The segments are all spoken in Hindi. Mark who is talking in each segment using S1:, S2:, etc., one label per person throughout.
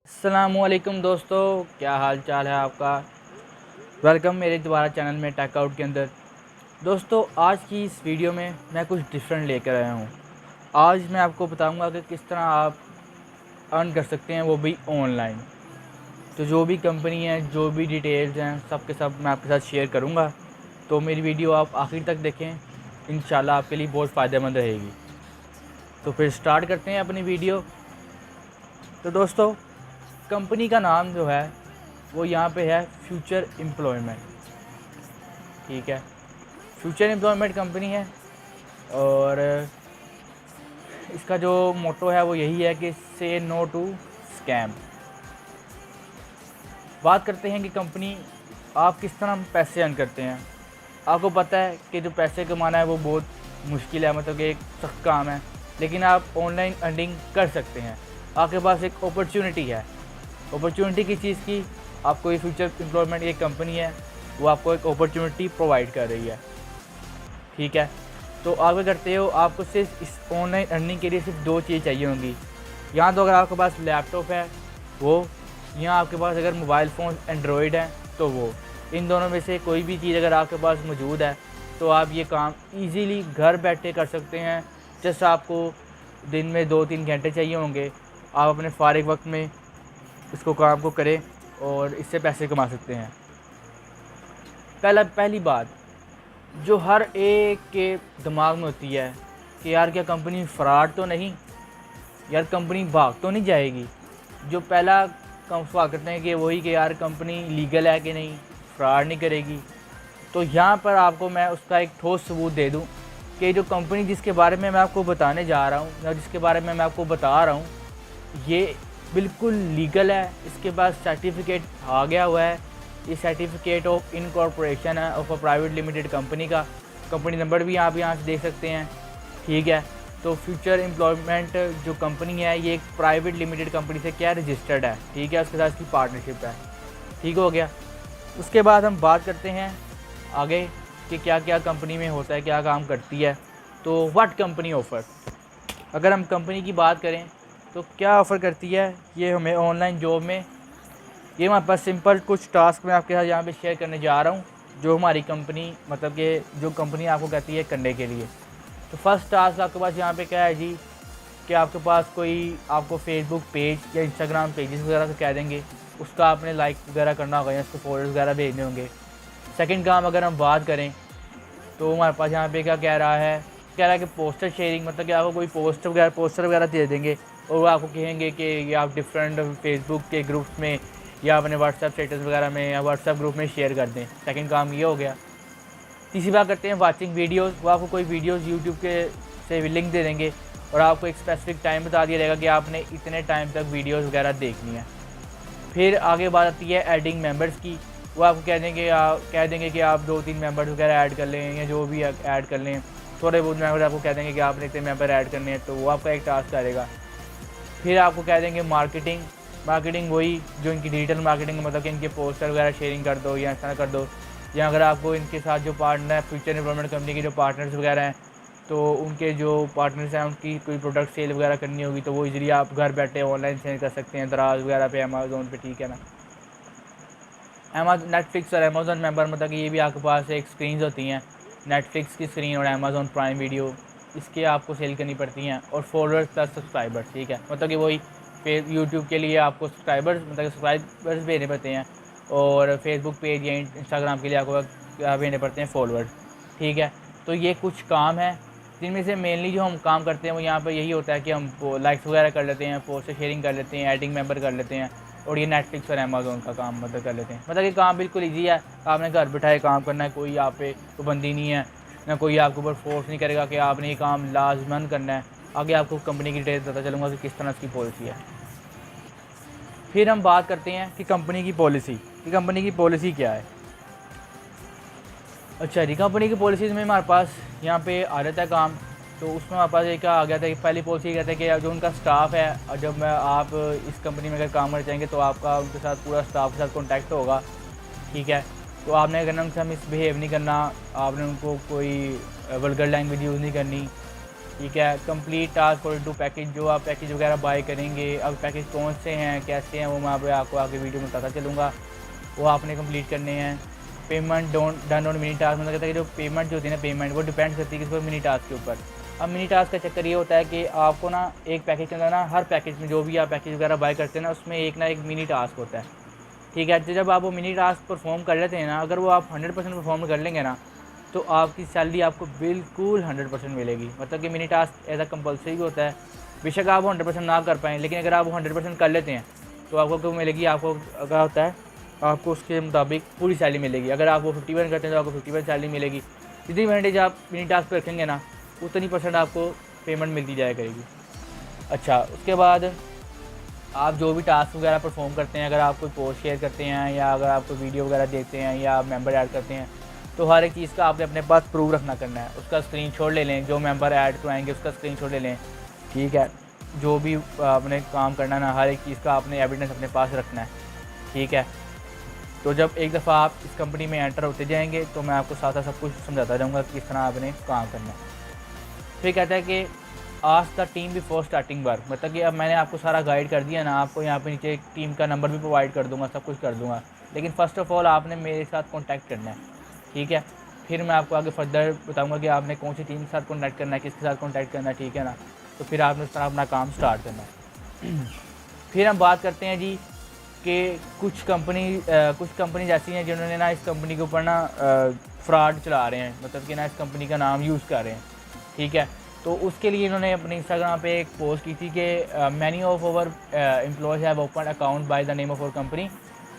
S1: अस्सलामुअलैकुम दोस्तों, क्या हाल चाल है आपका। वेलकम मेरे दोबारा चैनल में टेक आउट के अंदर। दोस्तों, आज की इस वीडियो में मैं कुछ डिफरेंट लेकर आया हूँ। आज मैं आपको बताऊँगा कि किस तरह आप अर्न कर सकते हैं, वो भी ऑनलाइन। तो जो भी कंपनी है, जो भी डिटेल्स हैं, सब के सब मैं आपके साथ शेयर करूँगा। तो मेरी वीडियो आप आखिर तक देखें, इंशाल्लाह आपके लिए बहुत फ़ायदेमंद रहेगी। तो फिर स्टार्ट करते हैं अपनी वीडियो। तो दोस्तों, कंपनी का नाम जो है वो यहाँ पे है फ्यूचर एम्प्लॉयमेंट। ठीक है, फ्यूचर एम्प्लॉयमेंट कंपनी है और इसका जो मोटो है वो यही है कि से नो टू स्कैम। बात करते हैं कि कंपनी आप किस तरह पैसे अर्न करते हैं। आपको पता है कि जो पैसे कमाना है वो बहुत मुश्किल है, मतलब कि एक सख्त काम है, लेकिन आप ऑनलाइन अर्निंग कर सकते हैं। आपके पास एक अपॉर्चुनिटी है। अपॉर्चुनिटी किस चीज़ की? आपको ये फ्यूचर एम्प्लॉयमेंट एक कंपनी है, वो आपको एक अपॉर्चुनिटी प्रोवाइड कर रही है। ठीक है, तो आप क्या करते हो, आपको सिर्फ इस ऑनलाइन अर्निंग के लिए सिर्फ दो चीज़ चाहिए होंगी। यहाँ तो अगर आपके पास लैपटॉप है वो, यहाँ आपके पास अगर मोबाइल फ़ोन एंड्रॉयड है तो वो, इन दोनों में से कोई भी चीज़ अगर आपके पास मौजूद है तो आप ये काम इजीली घर बैठे कर सकते हैं। जैसे आपको दिन में 2-3 घंटे चाहिए होंगे, आप अपने फ़ारिग वक्त में इसको काम को करें और इससे पैसे कमा सकते हैं। पहली बात जो हर एक के दिमाग में होती है कि यार क्या कंपनी फ्रॉड तो नहीं, यार कंपनी भाग तो नहीं जाएगी। जो पहला सवाल करते हैं कि वही कि यार कंपनी लीगल है कि नहीं, फ्रॉड नहीं करेगी। तो यहाँ पर आपको मैं उसका एक ठोस सबूत दे दूँ कि जो कंपनी जिसके बारे में मैं आपको बताने जा रहा हूँ या जिसके बारे में मैं आपको बता रहा हूँ, ये बिल्कुल लीगल है। इसके पास सर्टिफिकेट आ गया हुआ है। ये सर्टिफिकेट ऑफ इनकॉर्पोरेशन है of a private limited company का। कंपनी नंबर भी आप यहाँ से देख सकते हैं। ठीक है, तो फ्यूचर एम्प्लॉयमेंट जो कंपनी है ये एक प्राइवेट लिमिटेड कंपनी से क्या रजिस्टर्ड है। ठीक है, उसके साथ इसकी पार्टनरशिप है। ठीक हो गया। उसके बाद हम बात करते हैं आगे कि क्या क्या कंपनी में होता है, क्या काम करती है। तो व्हाट कंपनी ऑफर, अगर हम कंपनी की बात करें तो क्या ऑफ़र करती है ये हमें ऑनलाइन जॉब में। ये हमारे पास सिंपल कुछ टास्क मैं आपके साथ यहाँ पे शेयर करने जा रहा हूँ, जो हमारी कंपनी मतलब कि जो कंपनी आपको कहती है करने के लिए। तो फर्स्ट टास्क आपके पास यहाँ पे क्या है जी, कि आपके पास कोई आपको फेसबुक पेज या इंस्टाग्राम पेजेस वगैरह से कह देंगे, उसका आपने लाइक वगैरह करना होगा या उसको फॉलोअर्स वगैरह भेजने होंगे। सेकंड काम अगर हम बात करें तो हमारे पास यहाँ पे क्या कह रहा है कि पोस्टर शेयरिंग, मतलब कि आपको कोई पोस्टर वगैरह दे देंगे और वो आपको कहेंगे कि ये आप डिफरेंट फेसबुक के ग्रुप्स में या अपने व्हाट्सएप स्टेटस वगैरह में या व्हाट्सएप ग्रुप में शेयर कर दें। सेकंड काम ये हो गया। तीसरी बात करते हैं वाचिंग वीडियोस। वो आपको कोई वीडियोस यूट्यूब के से लिंक दे देंगे और आपको एक स्पेसिफिक टाइम बता दिया जाएगा कि आपने इतने टाइम तक वीडियोस वगैरह देखनी है। फिर आगे बात आती है एडिंग मेंबर्स की। वो आपको कह देंगे कि आप 2-3 मेंबर्स वगैरह ऐड कर लें या जो भी ऐड कर लें। थोड़े बहुत मेंबर आपको कह देंगे कि आपने इतने मेंबर ऐड करने हैं, तो वो आपका एक टास्क करेगा। फिर आपको कह देंगे मार्केटिंग वही जो इनकी डिजिटल मार्केटिंग, मतलब कि इनके पोस्टर वगैरह शेयरिंग कर दो या ऐसा कर दो। या अगर आपको इनके साथ जो पार्टनर फ्यूचर एम्प्लॉयमेंट कंपनी के जो पार्टनर्स वगैरह हैं, तो उनके जो पार्टनर्स हैं उनकी कोई प्रोडक्ट सेल वगैरह करनी होगी तो वो इजीली आप घर बैठे ऑनलाइन सेल कर सकते हैं, दराज वगैरह पे, अमेज़ोन पे। ठीक है ना। नेटफ्लिक्स और अमेज़ोन मेंबर, मतलब कि ये भी आपके पास एक स्क्रीन्स होती हैं, नेटफ्लिक्स की स्क्रीन और अमेज़ोन प्राइम वीडियो, इसके आपको सेल करनी पड़ती हैं। और फॉलोअर्स प्लस सब्सक्राइबर्स। ठीक है, मतलब कि वही यूट्यूब के लिए आपको सब्सक्राइबर्स भेजने पड़ते हैं और फेसबुक पेज या इंस्टाग्राम के लिए आपको भेजने पड़ते हैं फॉलोअर्स। ठीक है, तो ये कुछ काम है जिनमें से मेनली जो हम काम करते हैं वो यहाँ पर यही होता है कि हम लाइक्स वगैरह कर लेते हैं, पोस्टर शेयरिंग कर लेते हैं, एडिंग मेंबर कर लेते हैं और ये नेटफ्लिक्स और अमेज़ोन का काम मतलब कर लेते हैं। मतलब कि काम बिल्कुल ईजी है, आपने घर बैठाए काम करना है, कोई आप पे पाबंदी नहीं है, ना कोई आपके ऊपर फोर्स नहीं करेगा कि आपने ये काम लाजमन करना है। आगे आपको कंपनी की डिटेल्स पता चलूँगा कि किस तरह की पॉलिसी है। फिर हम बात करते हैं कि कंपनी की पॉलिसी क्या है। अच्छा जी, कंपनी की पॉलिसीज़ में हमारे पास यहाँ पे आ जाता है काम। तो उसमें हमारे पास एक आ गया था कि पहली पॉलिसी कहता है कि जो उनका स्टाफ है, और जब मैं आप इस कंपनी में अगर काम करना चाहेंगे तो आपका उनके साथ पूरा स्टाफ के साथ कॉन्टैक्ट होगा। ठीक है, तो आपने करना उनसे मिसबिहेव नहीं करना, आपने उनको कोई वल्गर लैंग्वेज यूज़ नहीं करनी। ठीक है। Complete task according to package, जो आप पैकेज वगैरह बाय करेंगे, अब पैकेज कौन से हैं कैसे हैं वो मैं पे आपको आगे वीडियो में बताता चलूँगा, वो आपने कंप्लीट करने हैं। Payment done on mini task, मतलब कहता है कि जो पेमेंट जो होती है ना, पेमेंट वो डिपेंड करती है किस मिनी टास्क के ऊपर। अब मिनी टास्क का चक्कर ये होता है कि आपको ना एक पैकेज के अंदर ना, हर पैकेज में जो भी आप पैकेज वगैरह बाय करते हैं ना, उसमें एक ना एक मिनी टास्क होता है। ठीक है। तो जब आप वो मिनी टास्क परफॉर्म कर लेते हैं ना, अगर वो आप 100% परफॉर्म कर लेंगे ना, तो आपकी सैलरी आपको बिल्कुल 100% मिलेगी। मतलब कि mini task as a compulsory होता है, बेशक आप वो 100% ना कर पाएँ, लेकिन अगर आप वो 100% कर लेते हैं तो आपको क्यों मिलेगी, आपको क्या होता है, आपको उसके मुताबिक पूरी सैलरी मिलेगी। अगर आप वो 51 करते हैं तो आपको 51 सैलरी मिलेगी। जितनी परसेंटेज आप मिनी टास्क पर रखेंगे ना, उतनी % आपको पेमेंट मिलती जाया करेगी। अच्छा, उसके बाद आप जो भी टास्क वगैरह परफॉर्म करते हैं, अगर आप कोई पोस्ट शेयर करते हैं या अगर आप कोई वीडियो वगैरह देखते हैं या आप मेंबर ऐड करते हैं, तो हर एक चीज़ का आपने अपने पास प्रूफ रखना करना है। उसका स्क्रीनशॉट ले लें, जो मेंबर ऐड करवाएंगे उसका स्क्रीनशॉट ले लें। ठीक है। जो भी आपने काम करना है ना, हर एक चीज़ का आपने एविडेंस अपने पास रखना है। ठीक है। तो जब एक दफ़ा आप इस कंपनी में एंटर होते जाएंगे तो मैं आपको साथ साथ सब कुछ समझाता जाऊँगा किस तरह आपने काम करना है। फिर कहता है कि ask the team before starting work, मतलब कि अब मैंने आपको सारा गाइड कर दिया ना, आपको यहाँ पे नीचे एक टीम का नंबर भी प्रोवाइड कर दूँगा, सब कुछ कर दूँगा, लेकिन फ़र्स्ट ऑफ़ ऑल आपने मेरे साथ कॉन्टैक्ट करना है। ठीक है। फिर मैं आपको आगे फर्दर बताऊँगा कि आपने कौन सी टीम के साथ कॉन्टैक्ट करना है, किसके साथ कॉन्टैक्ट करना है। ठीक है ना। तो फिर आपने उस तरह अपना काम स्टार्ट करना है। फिर हम बात करते हैं जी कि कुछ कंपनीज ऐसी हैं जिन्होंने ना इस कंपनी के ऊपर ना फ्रॉड चला रहे हैं, मतलब कि ना इस कंपनी का नाम यूज़ कर रहे हैं। ठीक है। तो उसके लिए इन्होंने अपने इंस्टाग्राम पे एक पोस्ट की थी कि many of over employees have open account by the name of our company,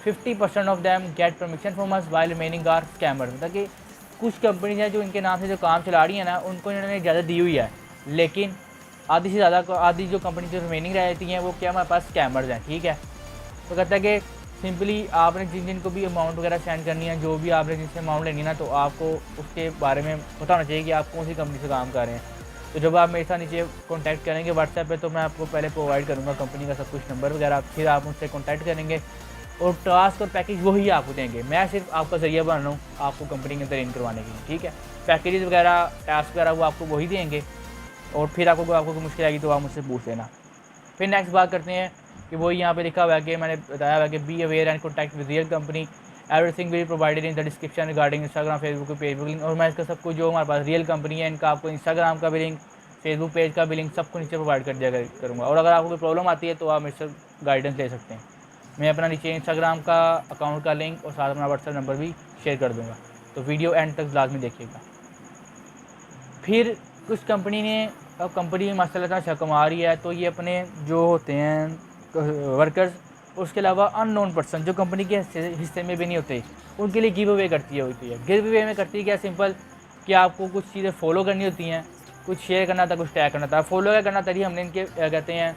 S1: 50% of them get permission from us while remaining are scammer. मतलब कि कुछ कंपनीज हैं जो इनके नाम से जो काम चला रही है ना, उनको इन्होंने इजाज़त दी हुई है, लेकिन आधी से ज़्यादा आधी जो कंपनी जो रिमेनिंग रहती हैं वो क्या हमारे पास स्कैमर्स हैं। ठीक है। तो कहता है कि सिंपली आपने जिनको भी अमाउंट वगैरह सेंड करनी है, जो भी आपने जिनसे अमाउंट लेनी है ना, तो आपको उसके बारे में पता होना चाहिए कि आप कौन सी कंपनी से काम कर रहे हैं। तो जब आप मेरे साथ नीचे कॉन्टैक्ट करेंगे व्हाट्सएप पे, तो मैं आपको पहले प्रोवाइड करूँगा कंपनी का सब कुछ नंबर वगैरह, फिर आप मुझसे कॉन्टैक्ट करेंगे और टास्क और पैकेज वही आपको देंगे। मैं सिर्फ आपका ज़रिया बन रहा हूँ आपको कंपनी के अंदर इन करवाने के लिए। ठीक है। पैकेजेस वगैरह, टास्क वगैरह वो आपको वही देंगे, और फिर आपको कोई मुश्किल आएगी तो आप मुझसे पूछ लेना। फिर नेक्स्ट बात करते हैं कि वो यहाँ पे लिखा हुआ है कि मैंने बताया हुआ है कि be aware and contact with real company, everything will provided in the description regarding Instagram, Facebook page link. और मैं इसका सब कुछ जो हमारे पास रियल कंपनी है, इनका आपको इंस्टाग्राम का भी लिंक, फेसबुक पेज का भी लिंक, सबको नीचे प्रोवाइड कर दिया करूँगा। और अगर आपको कोई प्रॉब्लम आती है तो आप मेरे से गाइडेंस ले सकते हैं। मैं अपना नीचे इंस्टाग्राम का अकाउंट का लिंक और साथ अपना व्हाट्सएप नंबर भी शेयर कर दूँगा, तो वीडियो एंड तक लाजमी देखिएगा। फिर कुछ कंपनी ने, अब कंपनी में माशाल्लाह अच्छा कमा रही है, तो ये अपने जो होते हैं वर्कर्स, उसके अलावा अननोन पर्सन जो कंपनी के हिस्से में भी नहीं होते, उनके लिए गिव अवे करती है। गिव अवे में करती है क्या, सिंपल कि आपको कुछ चीज़ें फॉलो करनी होती हैं, कुछ शेयर करना था, कुछ टैग करना था। फॉलो क्या करना था जी, हमने इनके कहते हैं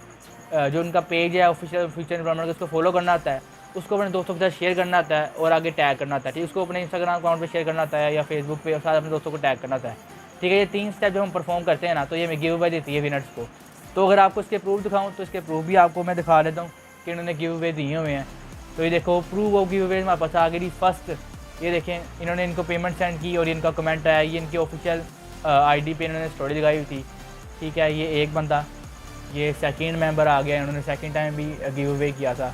S1: जो उनका पेज है ऑफिशियल फ्यूचर एनवायरनमेंट, उसको फॉलो करना आता है, उसको अपने दोस्तों के साथ शेयर करना आता है और आगे टैग करना आता है। ठीक, उसको अपने इंस्टाग्राम अकाउंट पे शेयर करना आता है या फेसबुक पे, और साथ अपने दोस्तों को टैग करना आता है। ठीक है। ये 3 स्टेप जब हम परफॉर्म करते हैं ना, तो ये हमें गिव अवे देती है विनर्स को। तो अगर आपको इसके प्रूफ दिखाऊँ तो इसके प्रूफ भी आपको मैं दिखा देता हूँ कि इन्होंने गिव अवे दिए हुए हैं। तो ये देखो, प्रूफ ऑफ गिव अवे हमारे पास आ गई। फर्स्ट ये देखें, इन्होंने इनको पेमेंट सेंड की और इनका कमेंट आया, ये इनकी ऑफिशियल आईडी पे इन्होंने स्टोरी लगाई हुई थी। ठीक है। ये एक बंदा, ये सेकंड मेंबर आ गया, इन्होंने सेकंड टाइम भी गिव अवे किया था,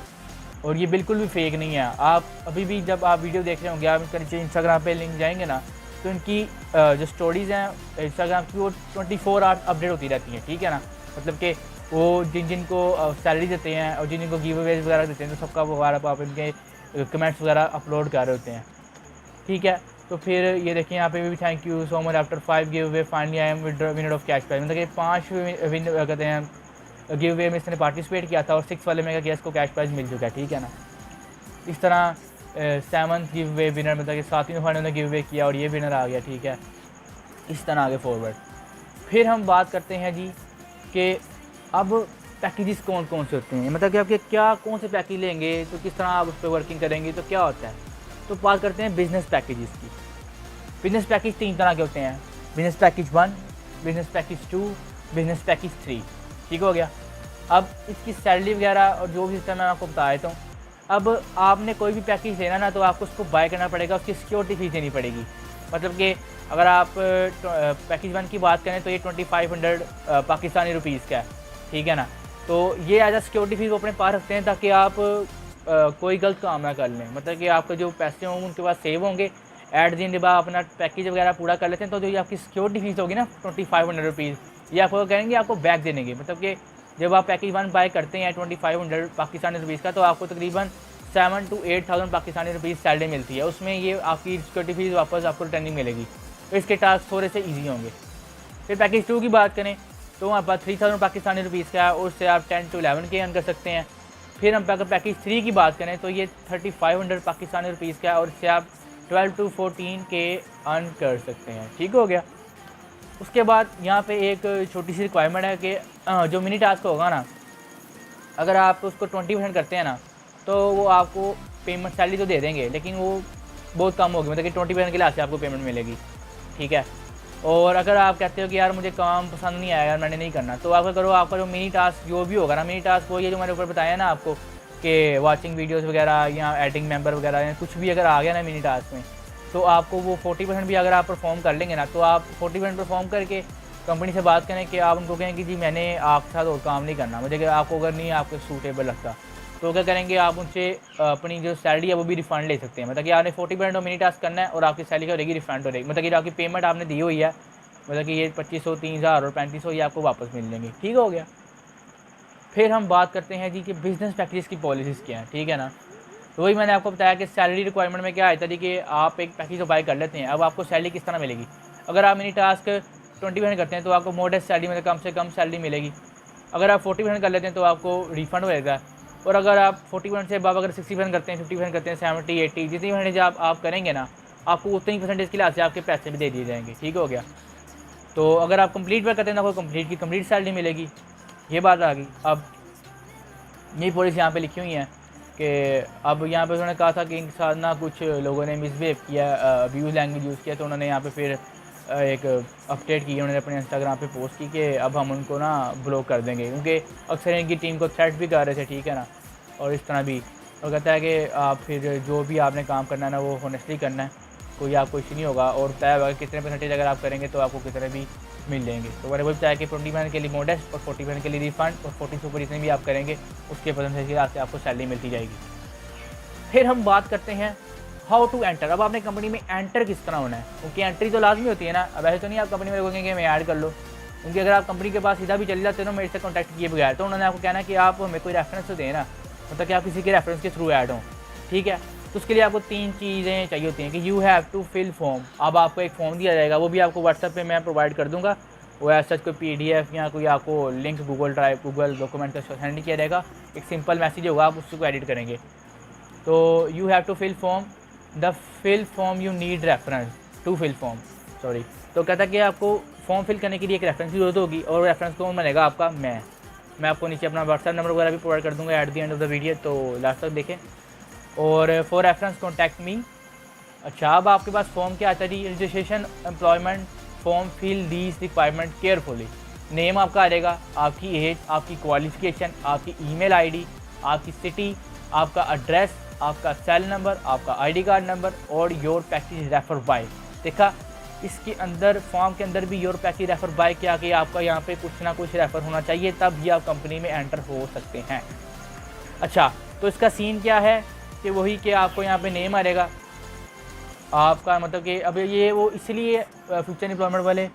S1: और ये बिल्कुल भी फेक नहीं है। आप अभी भी जब आप वीडियो देख रहे होंगे, आप इसका नीचे इंस्टाग्राम पे लिंक जाएंगे ना, तो इनकी जो स्टोरीज़ हैं इंस्टाग्राम की, वो 24 आवर्स अपडेट होती रहती हैं। ठीक है ना। मतलब कि वो जिनको सैलरी देते हैं और जिनको गिव अवेज वगैरह देते हैं, तो सबका वगैरह आप इनके कमेंट्स वगैरह अपलोड कर रहे होते हैं। ठीक है। तो फिर ये देखिए यहाँ पे भी thank you so much after 5 give away finally I am winner of cash prize. मतलब कि 5 कहते हैं गिव अवे में इसने पार्टिसिपेट किया था और 6 वाले में क्या इसको कैश प्राइज मिल चुका है। ठीक है ना। इस तरह 7th गिव अवे विनर, मतलब कि 7वीं दफ़ा इन्होंने गिव अवे किया और ये विनर आ गया। ठीक है। इस तरह आगे फॉरवर्ड। फिर हम बात करते हैं जी कि अब पैकेजेस कौन कौन से होते हैं, मतलब कि आपके क्या कौन से पैकेज लेंगे तो किस तरह आप उस पर वर्किंग करेंगे, तो क्या होता है। तो बात करते हैं बिज़नेस पैकेजेस की। बिज़नेस पैकेज 3 तरह के होते हैं, business package 1, business package 2, business package 3। ठीक हो गया। अब इसकी सैलरी वगैरह और जो भी सिस्टम मैं आपको बता देता हूँ। अब आपने कोई भी पैकेज लेना ना, तो आपको उसको बाय करना पड़ेगा, उसकी सिक्योरिटी फीस देनी पड़ेगी। मतलब कि अगर आप पैकेज 1 की बात करें तो ये 2500 पाकिस्तानी रुपीज़ का है, ठीक है ना। तो ये एज अ सिक्योरिटी फीस वो अपने पास रखते हैं ताकि आप कोई गलत काम ना कर लें, मतलब कि आपके जो पैसे होंगे उनके पास सेव होंगे। एट द एंड जब आप अपना पैकेज वगैरह पूरा कर लेते हैं तो जो ये आपकी सिक्योरिटी फीस होगी ना 2500 रुपीज़, ये आपको कहेंगे आपको बैक देने की, मतलब कि जब आप पैकेज 1 बाय करते हैं 2500 पाकिस्तानी रुपीज़ का, तो आपको तकरीबन 7 to 8,000 पाकिस्तानी रुपीज़ सैलरी मिलती है। उसमें ये आपकी सिक्योरिटी फीस वापस आपको रिटर्निंग मिलेगी, तो इसके टास्क थोड़े से ईजी होंगे। फिर पैकेज 2 की बात करें तो वहाँ पर 3000 पाकिस्तानी रुपीज़ का है, उससे आप 10 to 11 के अर्न कर सकते हैं। फिर हम अगर पैकेज 3 की बात करें तो ये 3500 पाकिस्तानी रुपीज़ का है और इससे आप 12 to 14 के अर्न कर सकते हैं, ठीक हो गया। उसके बाद यहाँ पे एक छोटी सी रिक्वायरमेंट है कि जो मिनी टास्क होगा ना, अगर आप उसको 20% करते हैं ना तो वो आपको पेमेंट सैलरी तो दे देंगे लेकिन वो बहुत कम होगी, मतलब कि 20% के लिए से आपको पेमेंट मिलेगी, ठीक है। और अगर आप कहते हो कि यार मुझे काम पसंद नहीं आया यार, मैंने नहीं करना, तो आपका करो, आपका जो मिनी टास्क जो भी होगा ना, मिनी टास्क वो ये जो मैंने ऊपर बताया ना आपको कि वाचिंग वीडियोस वगैरह या एडिंग मेंबर वगैरह या कुछ भी अगर आ गया ना मिनी टास्क में, तो आपको वो 40% भी अगर आप परफॉर्म कर लेंगे ना, तो आप 40% परफॉर्म करके कंपनी से बात करें कि आप उनको कहें कि जी मैंने आपके साथ और काम नहीं करना, मुझे आपको अगर नहीं आपको सूटेबल लगता, तो क्या करेंगे आप उनसे अपनी जो सैलरी है वो भी रिफ़ंड ले सकते हैं। मतलब कि आपने 40% मिनी टास्क करना है और आपकी सैलरी क्या रहेगी, रिफ़ंड हो रहेगी, मतलब कि आपकी पेमेंट आपने दी हुई है, मतलब कि ये 2500, 3000 और 3500 ये आपको वापस मिल जाएंगे, ठीक हो गया। फिर हम बात करते हैं जी कि बिज़नेस पैकेज की पॉलिसीज़ क्या हैं, ठीक है ना। तो वही मैंने आपको बताया कि सैलरी रिक्वायरमेंट में क्या आता है कि आप एक पैकेज तो बाय कर लेते हैं, अब आपको सैलरी किस तरह मिलेगी। अगर आप मिनी टास्क 20% करते हैं तो आपको मोडेस्ट सैलरी, मतलब कम से कम सैलरी मिलेगी। अगर आप 40% कर लेते हैं तो आपको रिफ़ंड होएगा, और अगर आप 40% से अब अगर 60% करते हैं, 50% करते हैं, 70, 80 जितनी परसेंटेज आप करेंगे ना, आपको उतनी परसेंटेज के लिहाज से आपके पैसे भी दे दिए जाएंगे, ठीक हो गया। तो अगर आप कंप्लीट वर्क करते हैं तो आपको कंप्लीट की कंप्लीट सैलरी मिलेगी, ये बात आ गई। अब ये पॉलिसी यहाँ पे लिखी हुई है कि अब यहाँ पे उन्होंने कहा था कि इनके साथ ना कुछ लोगों ने मिसबिहेव किया, अब्यूज़ लैंग्वेज यूज़ किया, तो उन्होंने यहाँ पे फिर एक अपडेट की, उन्होंने अपने इंस्टाग्राम पे पोस्ट की कि अब हम उनको ना ब्लॉक कर देंगे, क्योंकि अक्सर इनकी टीम को थ्रेट भी कर रहे थे, ठीक है ना, और इस तरह भी। और कहता है कि आप फिर जो भी आपने काम करना है ना वो होनेस्टली करना है, कोई आपको इशू नहीं होगा, और तय होगा कितने परसेंटेज अगर आप करेंगे तो आपको कितने भी मिल जाएंगे। तो मैंने बोलता है कि 20% के लिए मोडेस्ट और 40% के लिए रिफंड, और 40 से ऊपर जितने भी आप करेंगे उसके परसेंटेज के हिसाब से आपको सैलरी मिलती जाएगी। फिर हम बात करते हैं हाउ टू एंटर। अब आपने कंपनी में एंटर किस तरह होना है, क्योंकि एंट्री तो लाजमी होती है ना। अब ऐसे तो नहीं आप कंपनी में बोलेंगे मैं ऐड कर लो, क्योंकि अगर आप कंपनी के पास सीधा भी चले जाते हो ना मेरे से कॉन्टैक्ट किए बगैर, तो उन्होंने आपको कहना कि आप हमें कोई रेफरेंस तो दें ना, मतलब कि आप किसी के रेफरेंस के थ्रू ऐड हों, ठीक है। तो उसके लिए आपको 3 चीज़ें चाहिए होती हैं कि you have to fill form. अब आपको एक फॉर्म दिया जाएगा, वो भी आपको व्हाट्सएप पे मैं प्रोवाइड कर दूंगा, वो ऐसा कोई PDF या कोई आपको link Google drive, Google document का सेंड किया जाएगा, एक सिंपल मैसेज होगा, आप उसको एडिट करेंगे। तो you have to fill form, the fill form you need reference to fill form, sorry. तो कहता है कि आपको फॉर्म फिल करने के लिए एक रेफरेंस की जरूरत होगी, और रेफरेंस कौन बनेगा आपका, मैं आपको नीचे अपना व्हाट्सएप नंबर वगैरह भी प्रोवाइड कर दूंगा at the end of the video, तो लास्ट तक देखें। और फॉर रेफरेंस कॉन्टैक्ट मी। अच्छा, अब आपके पास फॉर्म क्या आता है जी, registration employment form, fill these requirement carefully. Name आपका आ जाएगा, आपकी एज, आपकी क्वालिफिकेशन, आपकी ईमेल आईडी, आपकी सिटी, आपका एड्रेस, आपका सेल नंबर, आपका ID कार्ड नंबर, और योर पैकेज रेफर बाय। देखा, इसके अंदर फॉर्म के अंदर भी योर पैकेज रेफर बाय क्या कि आपका यहाँ पे कुछ ना कुछ रेफर होना चाहिए, तब भी आप कंपनी में एंटर हो सकते हैं। अच्छा, तो इसका सीन क्या है कि वही कि आपको यहाँ पे नेम आ रहेगा आपका, मतलब कि अब ये वो इसलिए फ्यूचर एम्प्लॉयमेंट वाले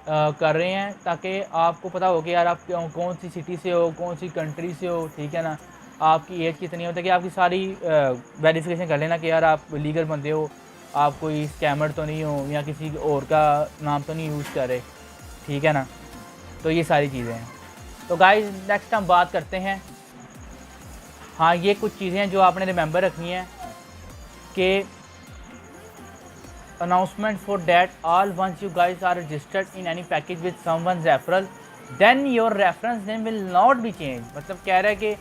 S1: कर रहे हैं ताकि आपको पता हो कि यार आप कौन सी सिटी से हो, कौन सी कंट्री से हो, ठीक है ना, आपकी एज कितनी होती है, कि आपकी सारी वेरिफिकेशन कर लेना कि यार आप लीगल बंदे हो, आप कोई स्कैमर तो नहीं हो या किसी और का नाम तो नहीं यूज़ कर रहे, ठीक है ना। तो ये सारी चीज़ें हैं। तो गाइस नेक्स्ट हम बात करते हैं, हाँ ये कुछ चीज़ें हैं जो आपने रिमेंबर रखनी है कि announcement for that all once you guys are registered in any package with someone's referral then your reference name will not be changed। मतलब कह रहा है कि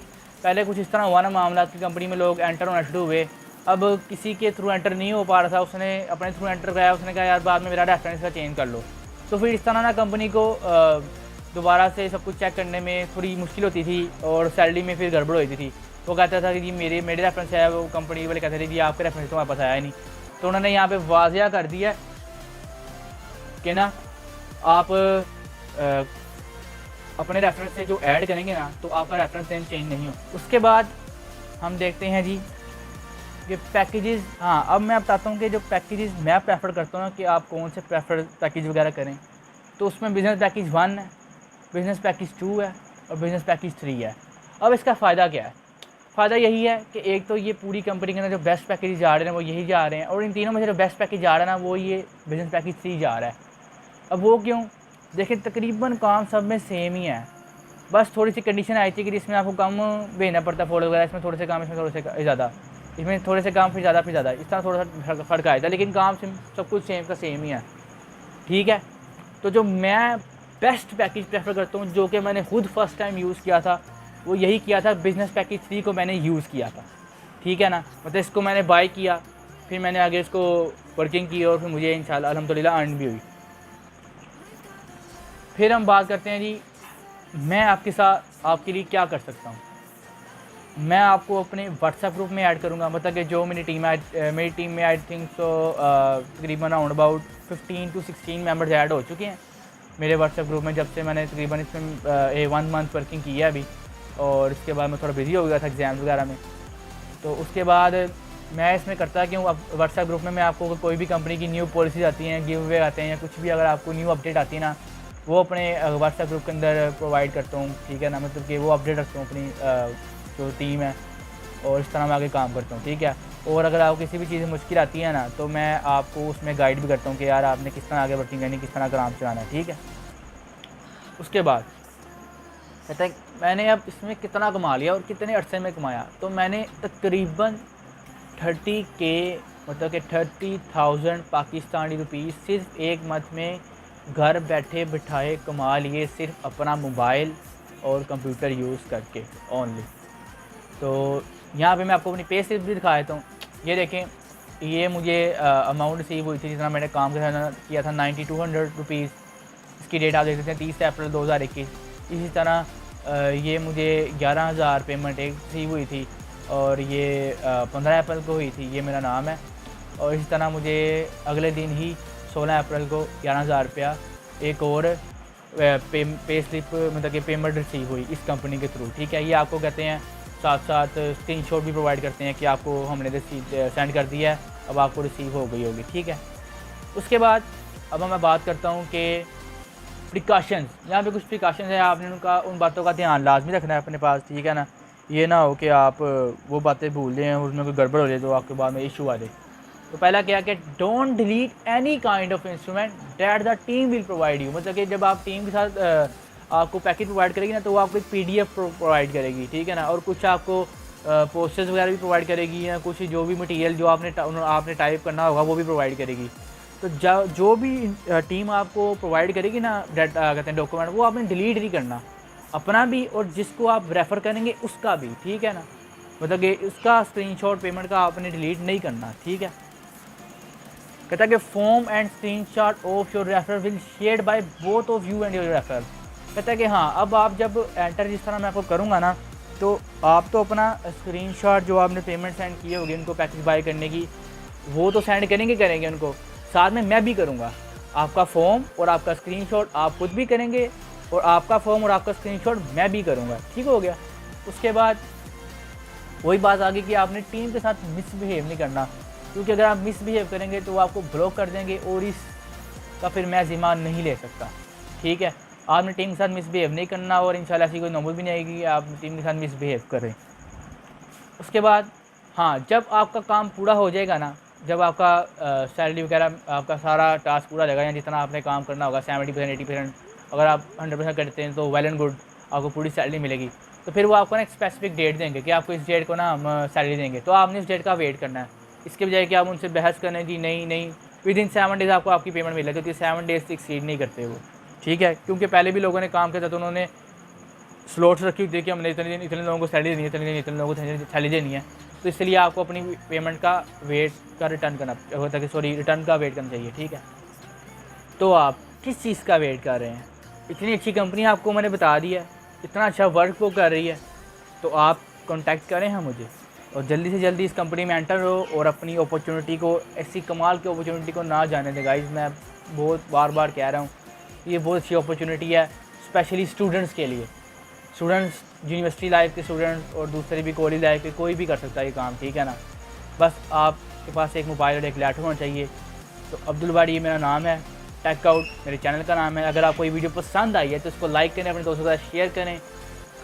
S1: पहले कुछ इस तरह हुआ ना मामला कि कंपनी में लोग एंटर होना शुरू हुए, अब किसी के थ्रू एंटर नहीं हो पा रहा था, उसने अपने थ्रू एंटर कराया, उसने कहा यार बाद में मेरा रेफरेंस का चेंज कर लो, तो फिर इस तरह ना कंपनी को दोबारा से सब कुछ चेक करने में थोड़ी मुश्किल होती थी और सैलरी में फिर गड़बड़ होती थी। वो कहता था कि जी मेरे रेफरेंस है, वो कंपनी वाले कहते थे जी आपके रेफरेंस तो वापस आया ही नहीं। तो उन्होंने यहाँ पे वाज़िया कर दिया कि ना आप अपने रेफरेंस से जो ऐड करेंगे ना तो आपका रेफरेंस नेम चेंज नहीं हो। उसके बाद हम देखते हैं जी कि पैकेजेस। हाँ, अब मैं बताता हूँ कि जो पैकेजेस मैं प्रेफर करता हूँ कि आप कौन से प्रेफर पैकेज वगैरह करें। तो उसमें बिज़नेस पैकेज 1 है, बिज़नेस पैकेज 2 है और बिज़नेस पैकेज 3 है। अब इसका फ़ायदा क्या है? फ़ायदा यही है कि एक तो ये पूरी कंपनी के अंदर जो बेस्ट पैकेज जा रहे हैं वो यही जा रहे हैं, और इन तीनों में से जो बेस्ट पैकेज जा रहा है ना वो ये बिज़नेस पैकेज 3 जा रहा है। अब वो क्यों? देखिए, तकरीबन काम सब में सेम ही है, बस थोड़ी सी कंडीशन आई थी कि इसमें आपको कम भेजना पड़ता है फ़ोटो वगैरह, इसमें थोड़े से कम, इसमें थोड़े से ज़्यादा, इसमें थोड़े से कम फिर ज़्यादा फिर ज़्यादा, इस तरह थोड़ा सा फ़र्क आया था, लेकिन काम सब कुछ सेम का सेम ही है। ठीक है, तो जो मैं बेस्ट पैकेज प्रेफर करता हूँ, जो कि मैंने खुद फर्स्ट टाइम यूज़ किया था, वो यही किया था, बिज़नेस पैकेज 3 को मैंने यूज़ किया था। ठीक है ना, मतलब इसको मैंने बाय किया, फिर मैंने आगे इसको वर्किंग की और फिर मुझे इंशाल्लाह अल्हम्दुलिल्लाह अर्न भी हुई। फिर हम बात करते हैं जी, मैं आपके लिए क्या कर सकता हूँ। मैं आपको अपने व्हाट्सएप ग्रुप में ऐड करूँगा, मतलब कि जो मेरी टीम में आई थिंक सो तकरीबन around about 15 to 16 members add हो चुके हैं मेरे व्हाट्सएप ग्रुप में, जब से मैंने तकरीबन इसमें 1 मंथ वर्किंग की है अभी, और इसके बाद मैं थोड़ा बिज़ी हो गया था एग्ज़ाम वगैरह में। तो उसके बाद मैं इसमें करता क्यों, अब व्हाट्सएप ग्रुप में मैं आपको कोई भी कंपनी की न्यू पॉलिसीज आती हैं, गिव अवे आते हैं, या कुछ भी अगर आपको न्यू अपडेट आती है ना, वो अपने व्हाट्सएप ग्रुप के अंदर प्रोवाइड करता हूँ। ठीक है ना, मतलब कि वो अपडेट रखता हूँ अपनी जो टीम है, और इस तरह मैं आगे काम करता हूँ। ठीक है, और अगर आपको किसी भी चीज़ में मुश्किल आती है ना, तो मैं आपको उसमें गाइड भी करता हूँ कि यार आपने किस तरह आगे वर्किंग करनी, किस तरह काम चलाना है। ठीक है, उसके बाद कहता है मैंने अब इसमें कितना कमा लिया और कितने अरसे में कमाया। तो मैंने तकरीबन 30K, मतलब कि 30,000 पाकिस्तानी रुपीज़ सिर्फ एक मंथ में घर बैठे बिठाए कमा लिए, सिर्फ अपना मोबाइल और कंप्यूटर यूज़ करके ओनली। तो यहाँ पे मैं आपको अपनी पे स्लिप भी दिखा देता हूँ। ये देखें, ये मुझे अमाउंट रिसीव हुई थी जितना मैंने काम किया था 9200 रुपीज़। इसकी डेट आप देख सकते हैं 30 अप्रैल 2021। इसी तरह ये मुझे 11,000 पेमेंट एक रिसीव हुई थी, और ये 15 अप्रैल को हुई थी, ये मेरा नाम है। और इसी तरह मुझे अगले दिन ही 16 अप्रैल को 11,000 रुपया एक और पे स्लिप, मतलब कि पेमेंट रिसीव हुई इस कंपनी के थ्रू। ठीक है, ये आपको कहते हैं साथ साथ स्क्रीनशॉट भी प्रोवाइड करते हैं कि आपको हमने सेंड कर दिया है, अब आपको रिसीव हो गई होगी। ठीक है, उसके बाद अब मैं बात करता हूँ कि प्रिकॉशंस। यहाँ पे कुछ प्रिकॉशंस है, आपने उन बातों का ध्यान लाजमी रखना है अपने पास। ठीक है ना, ये ना हो कि आप वो बातें भूल दें और उसमें कोई गड़बड़ हो जाए तो आपके बाद में इशू आ जाए। तो पहला क्या कि don't delete any kind of instrument that the team will provide you. मतलब कि जब आप टीम के साथ आपको पैकेज प्रोवाइड करेगी ना, तो वो आपको एक PDF प्रोवाइड करेगी। ठीक है ना, और कुछ आपको पोस्टर्स वगैरह भी प्रोवाइड करेगी, या कुछ जो भी मटेरियल जो आपने टाइप करना होगा वो भी प्रोवाइड करेगी। तो जो भी टीम आपको प्रोवाइड करेगी ना कहते हैं डॉक्यूमेंट, वो आपने डिलीट नहीं करना, अपना भी और जिसको आप रेफ़र करेंगे उसका भी। ठीक है ना, मतलब कि उसका स्क्रीनशॉट पेमेंट का आपने डिलीट नहीं करना। ठीक है, कहता है कि form and screenshot of your refer will shared by both of you and your refer. कहता है कि हाँ, अब आप जब एंटर जिस तरह मैं आपको करूँगा ना, तो आप तो अपना स्क्रीनशॉट जो आपने पेमेंट सेंड किए होगी उनको पैकेज बाय करने की, वो तो सेंड करेंगे उनको, साथ में मैं भी करूँगा। आपका फॉर्म और आपका स्क्रीनशॉट आप खुद भी करेंगे, और आपका फॉर्म और आपका स्क्रीनशॉट मैं भी करूँगा। ठीक हो गया। उसके बाद वही बात आ गई कि आपने टीम के साथ मिसबिहेव नहीं करना, क्योंकि अगर आप मिसबिहेव करेंगे तो वो आपको ब्लॉक कर देंगे, और इसका फिर मैं ज़िम्मा नहीं ले सकता। ठीक है, आपने टीम के साथ मिसबिहेव नहीं करना, और इंशाल्लाह ऐसी कोई नौबत भी नहीं आएगी कि आप टीम के साथ मिसबिहेव करें। उसके बाद हाँ, जब आपका काम पूरा हो जाएगा ना, जब आपका सैलरी वगैरह आपका सारा टास्क पूरा हो जाएगा, या जितना आपने काम करना होगा 70% 80%, अगर आप 100% करते हैं तो वेल एंड गुड, आपको पूरी सैलरी मिलेगी। तो फिर वो आपको ना एक स्पेसिफिक डेट देंगे कि आपको इस डेट को ना हम सैलरी देंगे, तो आपने इस डेट का वेट करना है। इसके बजाय कि आप उनसे बहस करें कि नहीं विद इन 7 डेज़ आपको आपकी पेमेंट मिलेगी, क्योंकि 7 डेज़ से एक्सीड नहीं करते वो। ठीक है, क्योंकि पहले भी लोगों ने काम किया था तो उन्होंने स्लॉट्स रखी हुई थी कि हमने इतने लोगों को सैलरी देनी है, इतने लोगों को सैलरी देनी है। तो इसलिए आपको अपनी पेमेंट का वेट का रिटर्न करना होता है, कि रिटर्न का वेट करना चाहिए। ठीक है, तो आप किस चीज़ का वेट कर रहे हैं? इतनी अच्छी कंपनी आपको मैंने बता दी है, इतना अच्छा वर्क वो कर रही है, तो आप कांटेक्ट करें हम मुझे, और जल्दी से जल्दी इस कंपनी में एंटर हो और अपनी अपॉर्चुनिटी को, ऐसी कमाल की अपॉर्चुनिटी को ना जाने दें गाइस। मैं बहुत बार बार कह रहा हूँ, ये बहुत अच्छी अपॉर्चुनिटी है स्पेशली स्टूडेंट्स के लिए। स्टूडेंट्स, यूनिवर्सिटी लाइफ के स्टूडेंट्स और दूसरे भी कॉलेज लाइफ के, कोई भी कर सकता है ये काम, ठीक है ना। बस आपके पास एक मोबाइल और एक लैपटॉप होना चाहिए। तो अब्दुल बारी ये मेरा नाम है, टेक आउट मेरे चैनल का नाम है। अगर आपको ये वीडियो पसंद आई है तो इसको लाइक करें, अपने दोस्तों के साथ शेयर करें,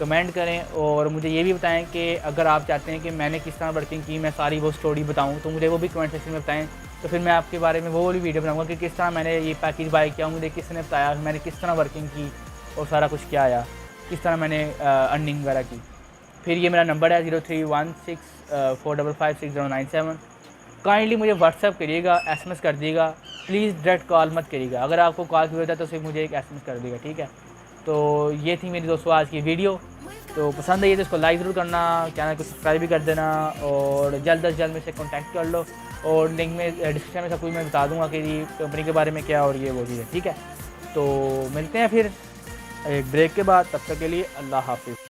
S1: कमेंट करें, और मुझे ये भी बताएं कि अगर आप चाहते हैं कि मैंने किस तरह वर्किंग की, मैं सारी वो स्टोरी बताऊं, तो मुझे वो भी कमेंट सेक्शन में बताएं। तो फिर मैं आपके बारे में वो वाली वीडियो बनाऊंगा कि किस तरह मैंने ये पैकेज बाय किया, मुझे किसने बताया, मैंने किस तरह वर्किंग की और सारा कुछ क्या आया, किस तरह मैंने अर्निंग वगैरह की। फिर ये मेरा नंबर है 031645560997। काइंडली मुझे व्हाट्सएप करिएगा, SMS कर दीजिएगा, प्लीज़ डायरेक्ट कॉल मत करिएगा। अगर आपको कॉल की जरूरत है तो सिर्फ मुझे एक SMS कर दीजिएगा, ठीक है। तो ये थी मेरी दोस्तों आज की वीडियो। तो पसंद आई तो इसको लाइक ज़रूर करना, चैनल को सब्सक्राइब भी कर देना, और जल्द अज जल्द मेरे से कॉन्टैक्ट कर लो। और लिंक में डिस्क्रिप्शन में सब कुछ मैं बता दूँगा कि कंपनी के बारे में क्या और ये वो चीज़ है, ठीक है। तो मिलते हैं फिर एक ब्रेक के बाद, तब तक के लिए अल्लाह हाफिज़।